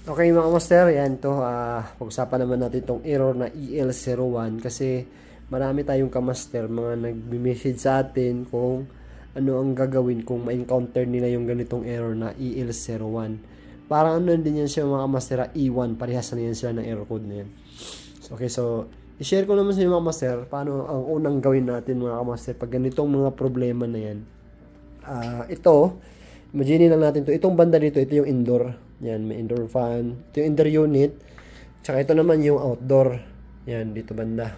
Okay mga master, yan to. Pag-usapan naman natin itong error na EL01 kasi marami tayong kamaster mga nag-message sa atin kung ano ang gagawin kung ma-encounter nila yung ganitong error na EL01. Parang ano din yan siya mga master, E1, parehas na yan sila ng error code na yan. Okay, so i-share ko naman sa inyo mga master paano ang unang gawin natin mga master pag ganitong mga problema na yan. Ito, imagine lang natin to. Itong banda dito, ito yung indoor. Yan, may indoor fan. Ito yung indoor unit. Tsaka ito naman yung outdoor. Yan, dito banda.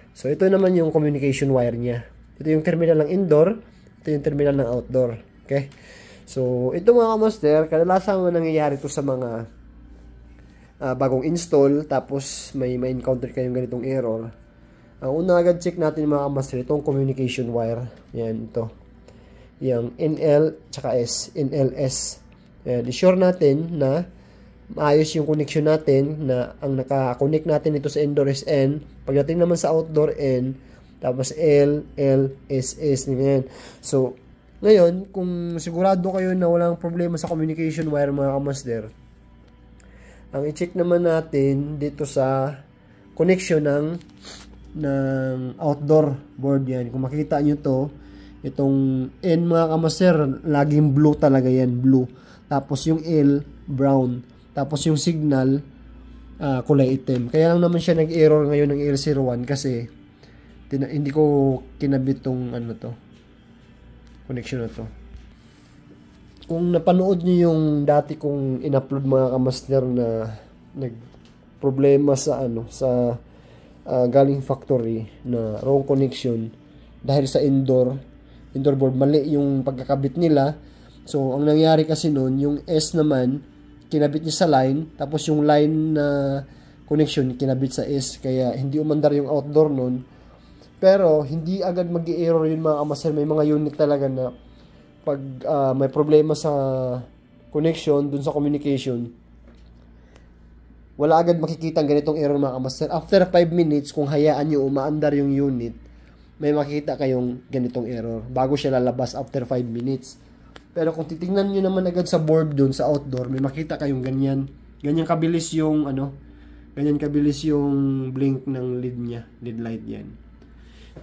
So, ito naman yung communication wire niya. Ito yung terminal ng indoor. Ito yung terminal ng outdoor. Okay? So, ito mga master, kadalasan nangyayari to sa mga bagong install. Tapos, may encounter kayong ganitong error. Ang una agad check natin mga master, itong communication wire. Yan, ito. Yung NL, tsaka S. NLS. I-sure natin na maayos yung connection natin, na ang naka-connect natin ito sa indoor is N, pagdating naman sa outdoor N, tapos L, L, S, S, ganyan. So, ngayon, kung sigurado kayo na walang problema sa communication wire mga kamaster, ang i-check naman natin dito sa connection ng outdoor board yan. Kung makita nyo to, itong N mga kamaster, laging blue talaga yan, blue. Tapos yung L, brown. Tapos yung signal, kulay itim. Kaya lang naman siya nag-error ngayon ng L01 kasi hindi ko kinabit tong connection na to. Kung napanood niyo yung dati kong in-upload mga kamaster na nag-problema sa galing factory na wrong connection dahil sa indoor board, mali yung pagkakabit nila. So, ang nangyari kasi nun, yung S naman, kinabit niya sa line, tapos yung line na connection, kinabit sa S, kaya hindi umandar yung outdoor nun. Pero, hindi agad mag-i-error yun mga kamaster. May mga unit talaga na pag may problema sa connection, dun sa communication, wala agad makikita ang ganitong error mga kamaster. After 5 minutes, kung hayaan nyo umaandar yung unit, may makikita kayong ganitong error bago siya lalabas after 5 minutes. Pero kung titingnan nyo naman agad sa board dun sa outdoor, may makita kayong ganyan. Ganyan kabilis yung ganyan kabilis yung blink ng lead niya, lead light yan.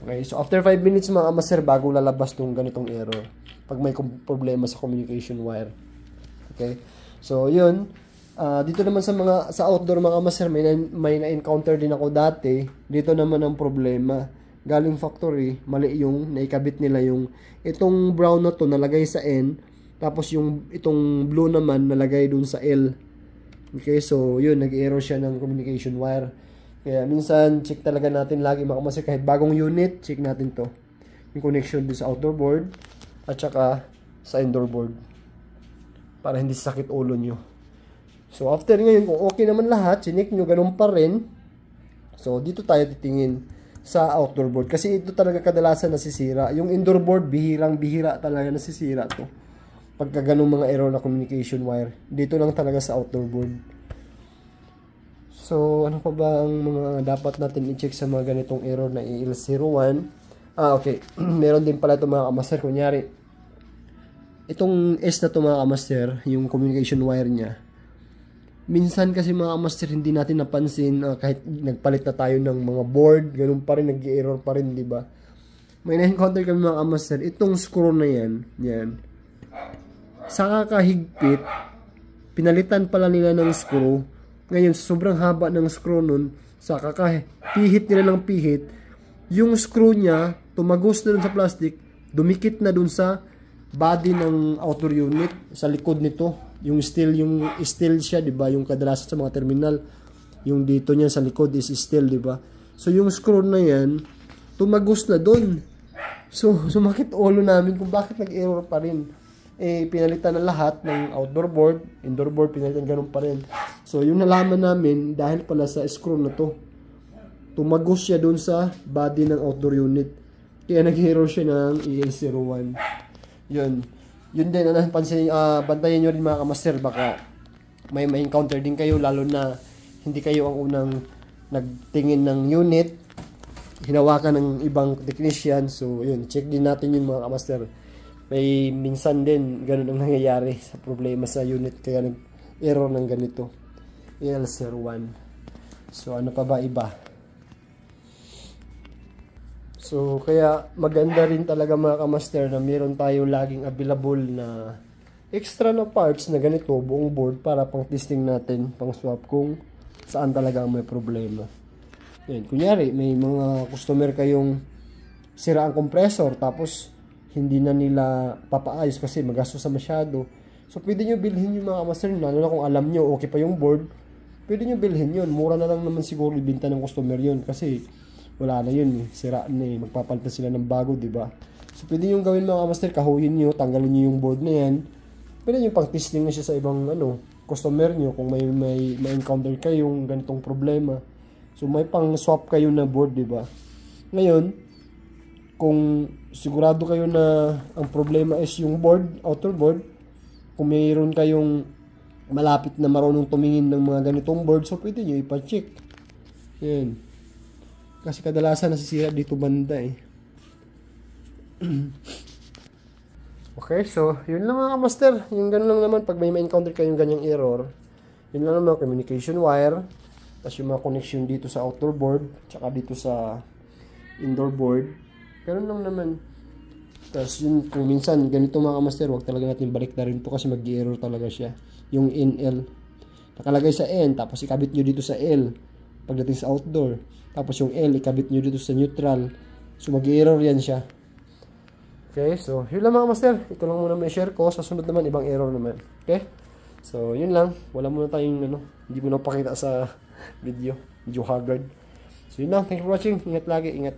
Okay, so after 5 minutes mga kamaster, bago lalabas tong ganitong error pag may problema sa communication wire. Okay? So yun, dito naman sa outdoor mga kamaster, may na-encounter din ako dati. Dito naman ang problema. Galing factory, mali yung naikabit nila yung itong brown na to nalagay sa N, tapos yung itong blue naman nalagay dun sa L. Okay, so yun, nag-error siya ng communication wire. Kaya minsan check talaga natin lagi mga kamaster, kahit bagong unit, check natin to, yung connection dun sa outdoor board at saka sa indoor board, para hindi sakit ulo nyo. So after ngayon, kung okay naman lahat, chinik nyo ganun pa rin, so dito tayo titingin sa outdoor board. Kasi ito talaga kadalasan nasisira. Yung indoor board, bihirang-bihira talaga nasisira to. Pagka ganung mga error na communication wire. Dito lang talaga sa outdoor board. So, ano pa ba ang mga dapat natin i-check sa mga ganitong error na EL01? Okay. Meron din pala ito mga kamaster. Kunyari, itong S na ito mga kamaster, yung communication wire niya, minsan kasi mga master hindi natin napansin, kahit nagpalit na tayo ng mga board, ganun pa rin, nag-error pa rin, di ba? May na-encounter kami mga master, itong screw na yan, sa kakahigpit, pinalitan pala nila ng screw. Ngayon, sobrang haba ng screw nun, sa kakapihit nila ng pihit, yung screw niya, tumagos na dun sa plastic, dumikit na dun sa body ng outdoor unit, sa likod nito. Yung steel siya, 'di ba? Yung kadalasan sa mga terminal, yung dito niya sa likod is steel, 'di ba? So yung screw na 'yan, tumagos na doon. So sumakit ulo namin kung bakit nag-error pa rin. Pinalitan na lahat ng outdoor board, indoor board pinalitan ganun pa rin. So yung nalaman namin dahil pala sa screw na to. Tumagos siya doon sa body ng outdoor unit. Kaya nag-error siya ng EL01. Yun din, bantayan nyo rin mga kamaster, baka may encounter din kayo, lalo na hindi kayo ang unang nagtingin ng unit, hinawakan ng ibang technician. So yun, check din natin yun mga kamaster. May minsan din ganun ang nangyayari sa problema sa unit, kaya nag-error ng ganito. EL01. So ano pa ba iba? So kaya maganda rin talaga mga kamaster na meron tayo laging available na extra na parts na ganito, buong board, para pang testing natin, pang swap kung saan talaga may problema. Yan, kunyari may mga customer kayong sira ang compressor tapos hindi na nila papaayos kasi magastos sa masyado. So pwede nyo bilhin yung mga kamaster, lalo na kung alam nyo okay pa yung board, pwede nyo bilhin yun. Mura na lang naman siguro ibenta ng customer yun kasi wala na yun, sira na eh, magpapalitan sila ng bago, diba? So pwede nyo gawin mga kamaster, kahuyin nyo, tanggalin nyo yung board na yan, pwede nyo pang testing na siya sa ibang customer nyo kung may encounter kayong ganitong problema. So may pang swap kayo na board, diba? Ngayon, kung sigurado kayo na ang problema is yung board, outer board, kung mayroon kayong malapit na marunong tumingin ng mga ganitong board, so pwede nyo ipa-check. Yan. Kasi kadalasan nasisira dito banda eh. Okay, so yun lang mga master. Yung ganun lang naman pag may ma-encounter kayong ganyang error. Yun lang naman, communication wire. Tapos yung mga connection dito sa outdoor board, tsaka dito sa indoor board. Ganun lang naman. Tapos yun, kung minsan ganito mga master, huwag talaga natin balik na rin to kasi mag-error talaga siya. Yung NL nakalagay sa N, tapos ikabit nyo dito sa L pagdating sa outdoor. Tapos yung L, ikabit nyo dito sa neutral. So, mag-error yan siya. Okay, so, yun lang mga master. Ito lang muna may share ko. Sa sunod naman, ibang error naman. Okay? So, yun lang. Wala muna tayong, hindi mo na pakita sa video. Medyo haggard. So, yun lang. Thank you for watching. Ingat lagi. Ingat.